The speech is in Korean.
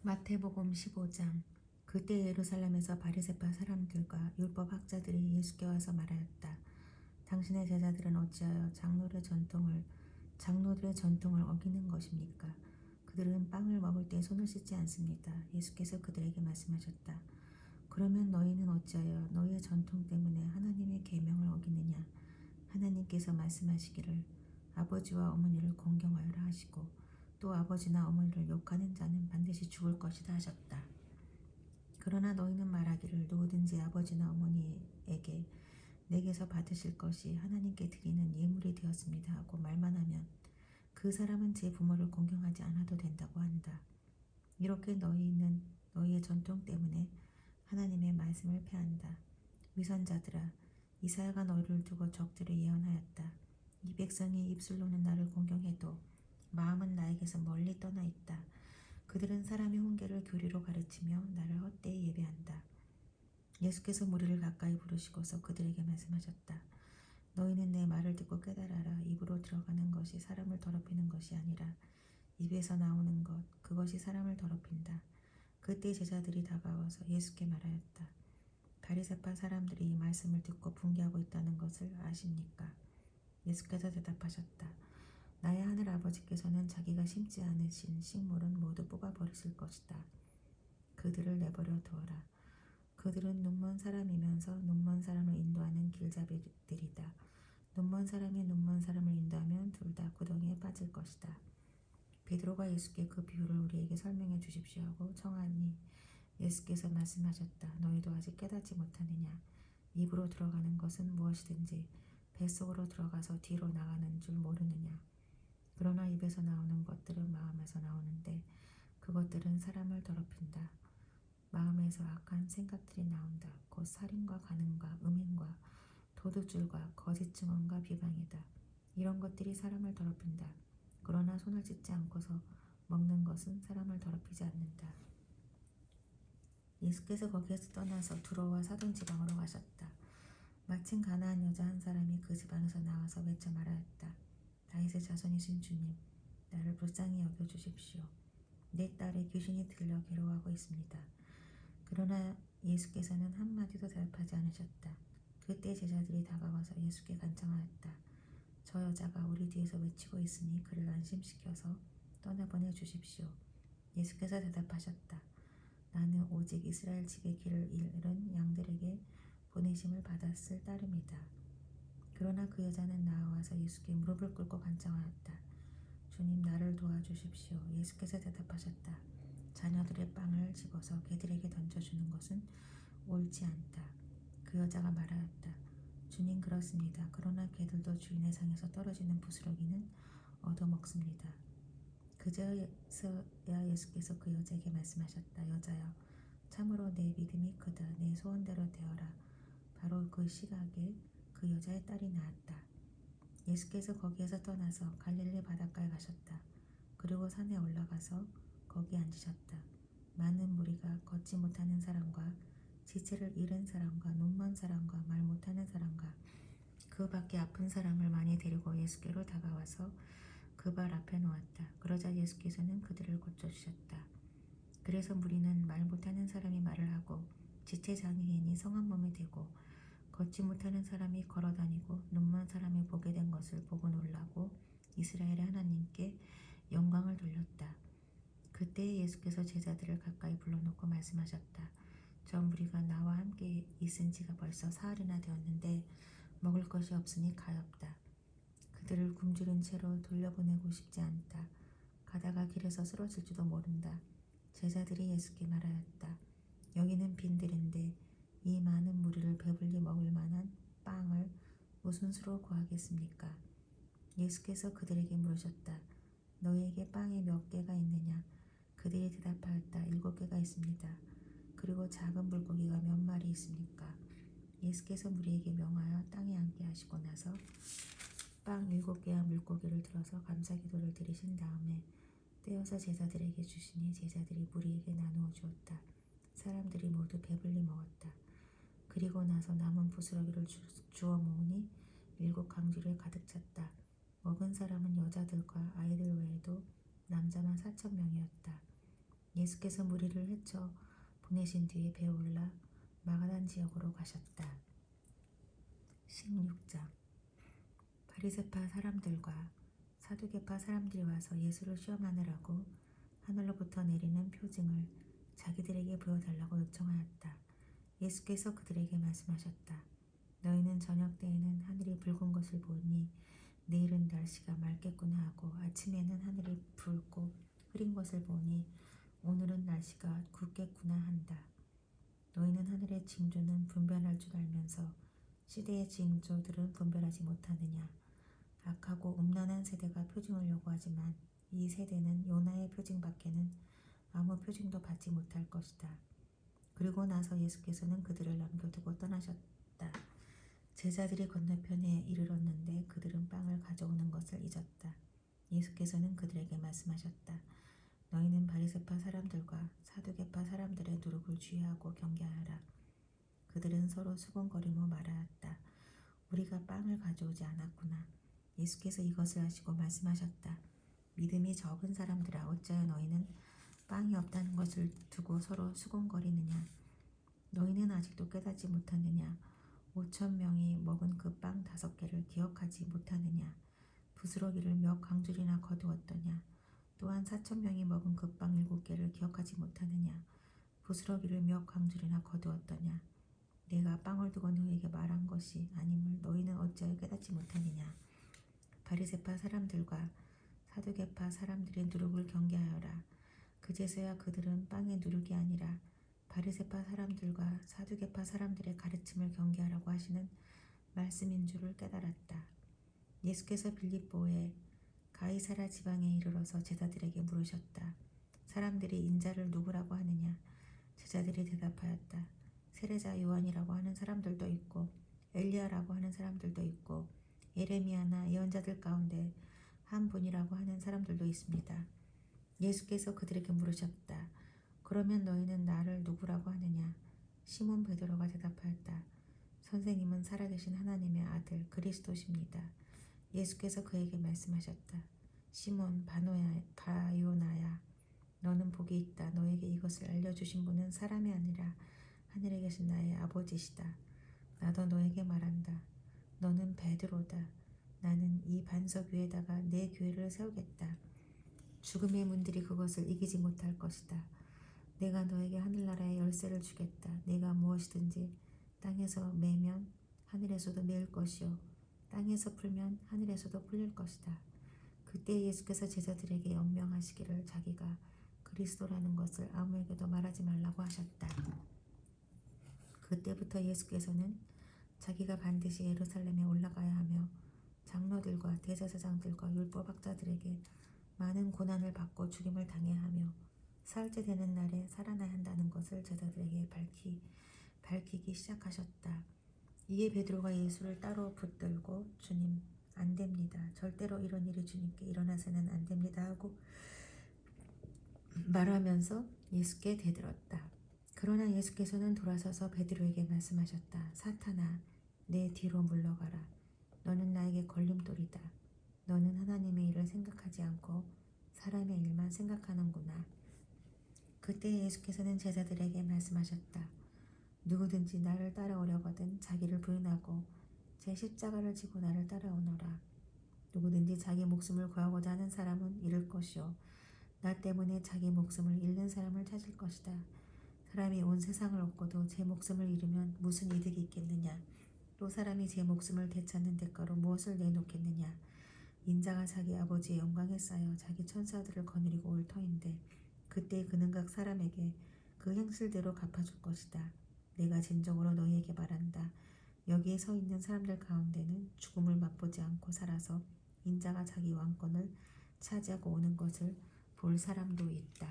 마태복음 15장. 그때 예루살렘에서 바리새파 사람들과 율법 학자들이 예수께 와서 말하였다. 당신의 제자들은 어찌하여 장로들의 전통을 어기는 것입니까? 그들은 빵을 먹을 때 손을 씻지 않습니다. 예수께서 그들에게 말씀하셨다. 그러면 너희는 어찌하여 너희의 전통 때문에 하나님의 계명을 어기느냐? 하나님께서 말씀하시기를 아버지와 어머니를 공경하여라 하시고 또 아버지나 어머니를 욕하는 자는 반드시 죽을 것이다 하셨다. 그러나 너희는 말하기를 누구든지 아버지나 어머니에게 내게서 받으실 것이 하나님께 드리는 예물이 되었습니다 하고 말만 하면 그 사람은 제 부모를 공경하지 않아도 된다고 한다. 이렇게 너희는 너희의 전통 때문에 하나님의 말씀을 패한다. 위선자들아, 이사야가 너희를 두고 적들을 예언하였다. 이 백성이 입술로는 나를 공경해도 마음은 나에게서 멀리 떠나 있다. 그들은 사람의 훈계를 교리로 가르치며 나를 헛되이 예배한다. 예수께서 무리를 가까이 부르시고서 그들에게 말씀하셨다. 너희는 내 말을 듣고 깨달아라. 입으로 들어가는 것이 사람을 더럽히는 것이 아니라 입에서 나오는 것, 그것이 사람을 더럽힌다. 그때 제자들이 다가와서 예수께 말하였다. 바리새파 사람들이 이 말씀을 듣고 분개하고 있다는 것을 아십니까? 예수께서 대답하셨다. 나의 하늘 아버지께서는 자기가 심지 않으신 식물은 모두 뽑아 버리실 것이다. 그들을 내버려 두어라. 그들은 눈먼 사람이면서 눈먼 사람을 인도하는 길잡이들이다. 눈먼 사람이 눈먼 사람을 인도하면 둘 다 구덩이에 빠질 것이다. 베드로가 예수께 그 비유를 우리에게 설명해 주십시오 하고 청하니 예수께서 말씀하셨다. 너희도 아직 깨닫지 못하느냐? 입으로 들어가는 것은 무엇이든지 뱃속으로 들어가서 뒤로 나가는 줄 모르느냐? 그러나 입에서 나오는 것들은 마음에서 나오는데 그것들은 사람을 더럽힌다. 마음에서 악한 생각들이 나온다. 곧 살인과 간음과 음행과 도둑질과 거짓 증언과 비방이다. 이런 것들이 사람을 더럽힌다. 그러나 손을 씻지 않고서 먹는 것은 사람을 더럽히지 않는다. 예수께서 거기에서 떠나서 두로와 사돈 지방으로 가셨다. 마침 가나안 여자 한 사람이 그 지방에서 나와서 외쳐 말하였다. 다윗의 자손이신 주님, 나를 불쌍히 여겨주십시오. 내 딸의 귀신이 들려 괴로워하고 있습니다. 그러나 예수께서는 한마디도 대답하지 않으셨다. 그때 제자들이 다가와서 예수께 간청하였다. 저 여자가 우리 뒤에서 외치고 있으니 그를 안심시켜서 떠나보내 주십시오. 예수께서 대답하셨다. 나는 오직 이스라엘 집의 길을 잃은 양들에게 보내심을 받았을 따름이다. 그러나 그 여자는 나와서 예수께 무릎을 꿇고 간청하였다. 주님, 나를 도와주십시오. 예수께서 대답하셨다. 자녀들의 빵을 집어서 개들에게 던져주는 것은 옳지 않다. 그 여자가 말하였다. 주님, 그렇습니다. 그러나 개들도 주인의 상에서 떨어지는 부스러기는 얻어먹습니다. 그제서야 예수께서 그 여자에게 말씀하셨다. 여자여, 참으로 내 믿음이 크다. 내 소원대로 되어라. 바로 그 시각에 그 여자의 딸이 나았다. 예수께서 거기에서 떠나서 갈릴리 바닷가에 가셨다. 그리고 산에 올라가서 거기 앉으셨다. 많은 무리가 걷지 못하는 사람과 지체를 잃은 사람과 눈먼 사람과 말 못하는 사람과 그 밖에 아픈 사람을 많이 데리고 예수께로 다가와서 그 발 앞에 놓았다. 그러자 예수께서는 그들을 고쳐주셨다. 그래서 무리는 말 못하는 사람이 말을 하고 지체 장애인이 성한 몸이 되고 걷지 못하는 사람이 걸어다니고 눈먼 사람이 보게 된 것을 보고 놀라고 이스라엘의 하나님께 영광을 돌렸다. 그때 예수께서 제자들을 가까이 불러놓고 말씀하셨다. 저 무리가 나와 함께 있은 지가 벌써 사흘이나 되었는데 먹을 것이 없으니 가엾다. 그들을 굶주린 채로 돌려보내고 싶지 않다. 가다가 길에서 쓰러질지도 모른다. 제자들이 예수께 말하였다. 여기는 빈들인데 이 많은 무리를 배불리 먹을 만한 빵을 무슨 수로 구하겠습니까? 예수께서 그들에게 물으셨다. 너희에게 빵이 몇 개가 있느냐? 그들이 대답하였다. 7개가 있습니다. 그리고 작은 물고기가 몇 마리 있습니까? 예수께서 무리에게 명하여 땅에 앉게 하시고 나서 빵 7개와 물고기를 들어서 감사기도를 드리신 다음에 떼어서 제자들에게 주시니 제자들이 무리에게 나누어 주었다. 사람들이 모두 배불리 먹었다. 그리고 나서 남은 부스러기를 주워 모으니 7강주리에 가득 찼다. 먹은 사람은 여자들과 아이들 외에도 남자만 4,000명이었다. 예수께서 무리를 헤쳐 보내신 뒤에 배에 올라 마가단 지역으로 가셨다. 16장. 바리새파 사람들과 사두개파 사람들이 와서 예수를 시험하느라고 하늘로부터 내리는 표징을 자기들에게 보여달라고 요청하였다. 예수께서 그들에게 말씀하셨다. 너희는 저녁 때에는 하늘이 붉은 것을 보니 내일은 날씨가 맑겠구나 하고 아침에는 하늘이 붉고 흐린 것을 보니 오늘은 날씨가 굳겠구나 한다. 너희는 하늘의 징조는 분별할 줄 알면서 시대의 징조들은 분별하지 못하느냐. 악하고 음란한 세대가 표징을 요구하지만 이 세대는 요나의 표징밖에는 아무 표징도 받지 못할 것이다. 그리고 나서 예수께서는 그들을 남겨두고 떠나셨다. 제자들이 건너편에 이르렀는데 그들은 빵을 가져오는 것을 잊었다. 예수께서는 그들에게 말씀하셨다. 너희는 바리새파 사람들과 사두개파 사람들의 누룩을 주의하고 경계하라. 그들은 서로 수군거리며 말하였다. 우리가 빵을 가져오지 않았구나. 예수께서 이것을 하시고 말씀하셨다. 믿음이 적은 사람들아, 어찌하여 너희는 빵이 없다는 것을 두고 서로 수군거리느냐. 너희는 아직도 깨닫지 못하느냐. 5,000명이 먹은 그 빵 5개를 기억하지 못하느냐. 부스러기를 몇 광줄이나 거두었더냐. 또한 4,000명이 먹은 그 빵 7개를 기억하지 못하느냐. 부스러기를 몇 광줄이나 거두었더냐. 내가 빵을 두고 너희에게 말한 것이 아님을 너희는 어찌하여 깨닫지 못하느냐. 바리새파 사람들과 사두개파 사람들의 누룩을 경계하여라. 그제서야 그들은 빵의 누룩이 아니라 바리새파 사람들과 사두개파 사람들의 가르침을 경계하라고 하시는 말씀인 줄을 깨달았다. 예수께서 빌립보의 가이사랴 지방에 이르러서 제자들에게 물으셨다. 사람들이 인자를 누구라고 하느냐? 제자들이 대답하였다. 세례자 요한이라고 하는 사람들도 있고 엘리야라고 하는 사람들도 있고 예레미야나 예언자들 가운데 한 분이라고 하는 사람들도 있습니다. 예수께서 그들에게 물으셨다. 그러면 너희는 나를 누구라고 하느냐? 시몬 베드로가 대답하였다. 선생님은 살아계신 하나님의 아들 그리스도십니다. 예수께서 그에게 말씀하셨다. 시몬 바요나야, 너는 복이 있다. 너에게 이것을 알려주신 분은 사람이 아니라 하늘에 계신 나의 아버지시다. 나도 너에게 말한다. 너는 베드로다. 나는 이 반석 위에다가 내 교회를 세우겠다. 죽음의 문들이 그것을 이기지 못할 것이다. 내가 너에게 하늘나라의 열쇠를 주겠다. 내가 무엇이든지 땅에서 매면 하늘에서도 매일 것이요 땅에서 풀면 하늘에서도 풀릴 것이다. 그때 예수께서 제자들에게 연명하시기를 자기가 그리스도라는 것을 아무에게도 말하지 말라고 하셨다. 그때부터 예수께서는 자기가 반드시 예루살렘에 올라가야 하며 장로들과 대제사장들과 율법학자들에게 많은 고난을 받고 죽임을 당해야 하며 사흘째 되는 날에 살아나야 한다는 것을 제자들에게 밝히기 시작하셨다. 이에 베드로가 예수를 따로 붙들고 주님, 안 됩니다. 절대로 이런 일이 주님께 일어나서는 안 됩니다 하고 말하면서 예수께 대들었다. 그러나 예수께서는 돌아서서 베드로에게 말씀하셨다. 사탄아, 내 뒤로 물러가라. 너는 나에게 걸림돌이다. 너는 하나님의 일을 생각하지 않고 사람의 일만 생각하는구나. 그때 예수께서는 제자들에게 말씀하셨다. 누구든지 나를 따라오려거든 자기를 부인하고 제 십자가를 지고 나를 따라오너라. 누구든지 자기 목숨을 구하고자 하는 사람은 잃을 것이요 나 때문에 자기 목숨을 잃는 사람을 찾을 것이다. 사람이 온 세상을 얻고도 제 목숨을 잃으면 무슨 이득이 있겠느냐. 또 사람이 제 목숨을 되찾는 대가로 무엇을 내놓겠느냐. 인자가 자기 아버지의 영광에 쌓여 자기 천사들을 거느리고 올 터인데 그때 그는 각 사람에게 그 행실대로 갚아줄 것이다. 내가 진정으로 너희에게 말한다. 여기에 서 있는 사람들 가운데는 죽음을 맛보지 않고 살아서 인자가 자기 왕권을 차지하고 오는 것을 볼 사람도 있다.